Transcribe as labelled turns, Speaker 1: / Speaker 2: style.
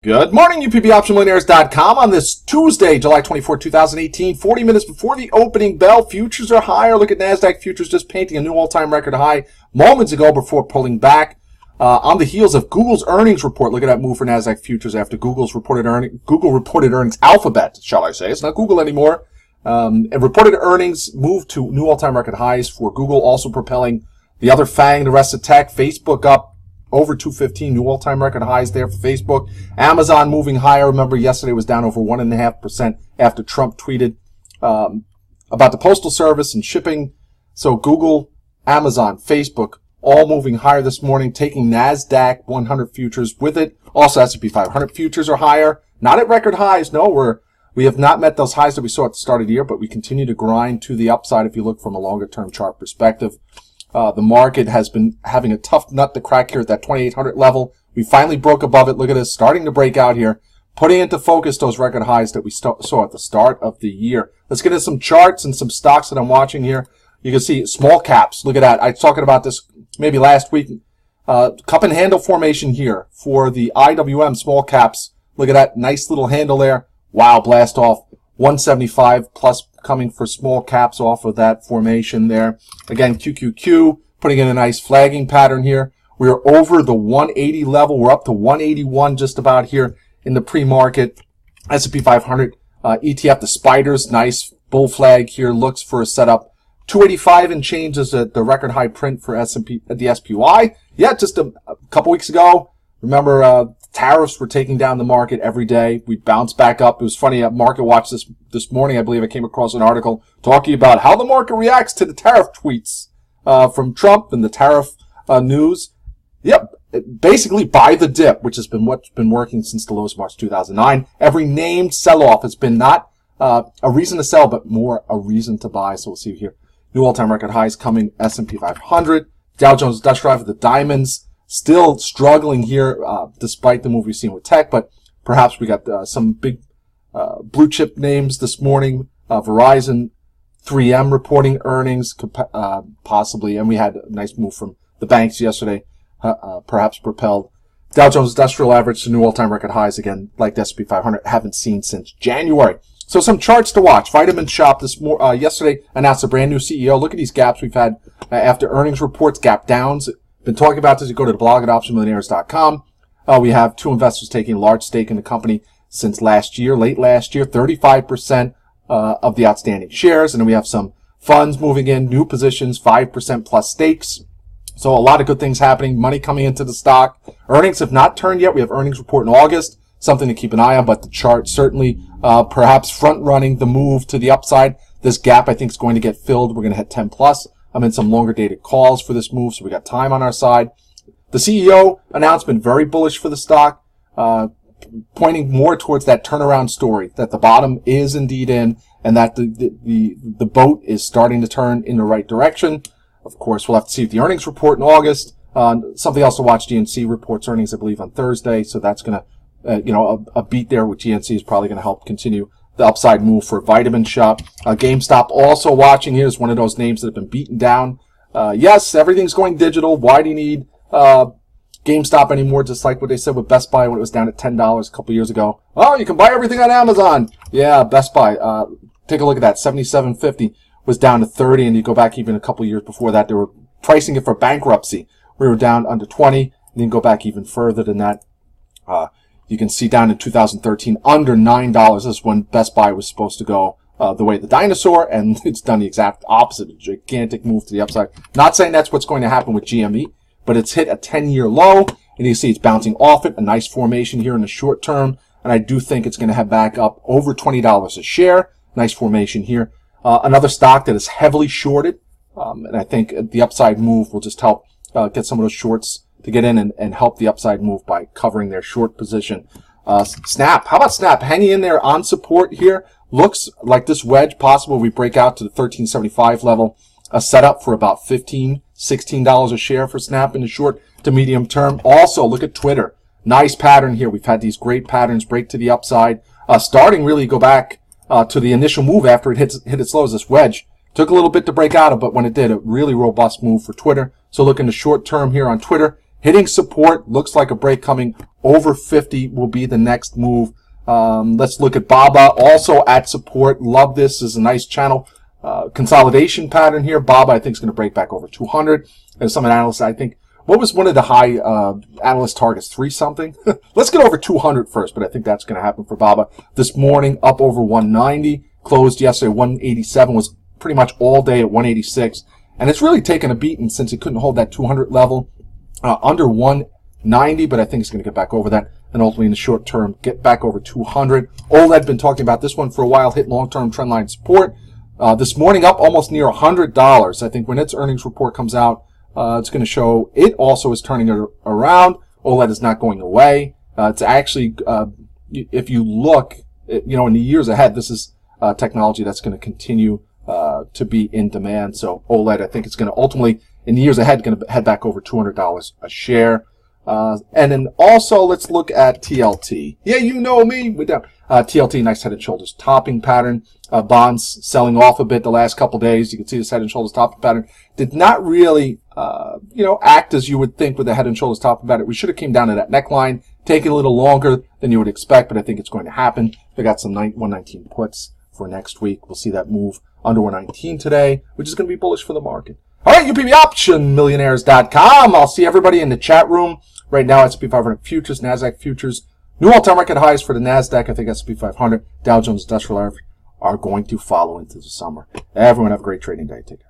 Speaker 1: Good morning, UPBOptionMillionaires.com on this Tuesday, July 24, 2018, 40 minutes before the opening bell. Futures are higher. Look at NASDAQ futures just painting a new all-time record high moments ago before pulling back. On the heels of Google's earnings report, look at that move for NASDAQ futures after Google reported earnings, Alphabet, shall I say. It's not Google anymore. And reported earnings moved to new all-time record highs for Google, also propelling the other FANG, the rest of tech. Facebook up over 215, new all-time record highs there for Facebook. Amazon moving higher. Remember, yesterday was down over 1.5% after Trump tweeted about the Postal Service and shipping. So Google, Amazon, Facebook, all moving higher this morning, taking NASDAQ 100 futures with it. Also, S&P 500 futures are higher. Not at record highs. No, we have not met those highs that we saw at the start of the year, but we continue to grind to the upside if you look from a longer-term chart perspective. The market has been having a tough nut to crack here at that 2,800 level. We finally broke above it. Look at this, starting to break out here, putting into focus those record highs that we saw at the start of the year. Let's get into some charts and some stocks that I'm watching here. You can see small caps. Look at that. I was talking about this maybe last week. Cup and handle formation here for the IWM small caps. Look at that nice little handle there. Wow, blast off. 175 plus coming for small caps off of that formation there. Again, QQQ putting in a nice flagging pattern here. We are over the 180 level. We're up to 181 just about here in the pre-market. S&P 500 ETF, the spiders, nice bull flag here, looks for a setup. 285 and change is the record high print for S&P, the SPY. Yeah, just a couple weeks ago. Remember, tariffs were taking down the market every day. We bounced back up. It was funny at Market Watch this morning. I believe I came across an article talking about how the market reacts to the tariff tweets from Trump and the tariff news. Yep, basically buy the dip, which has been what's been working since the lows of March 2009. Every named sell-off has been not a reason to sell, but more a reason to buy. So we'll see here. New all-time record highs coming. S&P 500, Dow Jones Industrial Average, the diamonds. Still struggling here, despite the move we've seen with tech, but perhaps we got some big blue chip names this morning. Verizon, 3M reporting earnings, possibly, and we had a nice move from the banks yesterday, perhaps propelled Dow Jones Industrial Average to new all-time record highs again, like the S&P 500, haven't seen since January. So some charts to watch. Vitamin Shop yesterday announced a brand new CEO. Look at these gaps we've had after earnings reports, gap downs. Been talking about this. You go to the blog at OptionMillionaires.com. We have two investors taking a large stake in the company since late last year, 35% of the outstanding shares. And then we have some funds moving in, new positions, 5% plus stakes. So a lot of good things happening, money coming into the stock. Earnings have not turned yet. We have earnings report in August, something to keep an eye on, but the chart certainly perhaps front-running the move to the upside. This gap, I think, is going to get filled. We're going to hit 10 plus. I'm in some longer dated calls for this move, so we got time on our side. The CEO announcement, very bullish for the stock, pointing more towards that turnaround story, that the bottom is indeed in, and that the boat is starting to turn in the right direction. Of course, we'll have to see the earnings report in August. Something else to watch, GNC reports earnings, I believe, on Thursday, so that's going to, a beat there with GNC is probably going to help continue the upside move for Vitamin Shop. GameStop also watching here is one of those names that have been beaten down. Yes, everything's going digital. Why do you need GameStop anymore? Just like what they said with Best Buy when it was down at $10 a couple years ago. Oh, you can buy everything on Amazon. Yeah, Best Buy. Take a look at that. $77.50 was down to $30, and you go back even a couple years before that, they were pricing it for bankruptcy. We were down under $20, and then go back even further than that. You can see down in 2013, under $9. This is when Best Buy was supposed to go the way of the dinosaur, and it's done the exact opposite, a gigantic move to the upside. Not saying that's what's going to happen with GME, but it's hit a 10-year low, and you see it's bouncing off it, a nice formation here in the short term, and I do think it's going to head back up over $20 a share. Nice formation here. Another stock that is heavily shorted, and I think the upside move will just help get some of those shorts to get in and help the upside move by covering their short position. Snap. How about Snap? Hanging in there on support here. Looks like this wedge possible. We break out to the 1375 level. A setup for about $15, $16 a share for Snap in the short to medium term. Also, look at Twitter. Nice pattern here. We've had these great patterns break to the upside. Starting really go back to the initial move after it hit its lows. This wedge took a little bit to break out of, but when it did, a really robust move for Twitter. So look in the short term here on Twitter. hitting support. Looks like a break coming over 50 will be the next move. Let's look at BABA, also at support. Love this. This is a nice channel consolidation pattern here. BABA, I think, is going to break back over 200. There's some analysts, I think, what was one of the high analyst targets? 3 something? Let's get over 200 first, but I think that's going to happen for BABA. This morning, up over 190. Closed yesterday, 187. Was pretty much all day at 186. And it's really taken a beating since it couldn't hold that 200 level. Under 190, but I think it's going to get back over that. And ultimately, in the short term, get back over 200. OLED, been talking about this one for a while. Hit long-term trendline support. This morning, up almost near $100. I think when its earnings report comes out, it's going to show it also is turning it around. OLED is not going away. It's actually, if you look, in the years ahead, this is technology that's going to continue to be in demand. So OLED, I think it's going to ultimately, in the years ahead, going to head back over $200 a share. And then also, let's look at TLT. Yeah, you know me. We're down. TLT, nice head and shoulders topping pattern. Bonds selling off a bit the last couple days. You can see this head and shoulders topping pattern did not really, act as you would think with the head and shoulders topping pattern. We should have came down to that neckline, taking a little longer than you would expect, but I think it's going to happen. We got some 119 puts for next week. We'll see that move under 119 today, which is going to be bullish for the market. All right, UPBOptionMillionaires.com. I'll see everybody in the chat room. Right now, S&P 500 futures, NASDAQ futures, new all-time record highs for the NASDAQ. I think S&P 500, Dow Jones Industrial Average are going to follow into the summer. Everyone have a great trading day. Take care.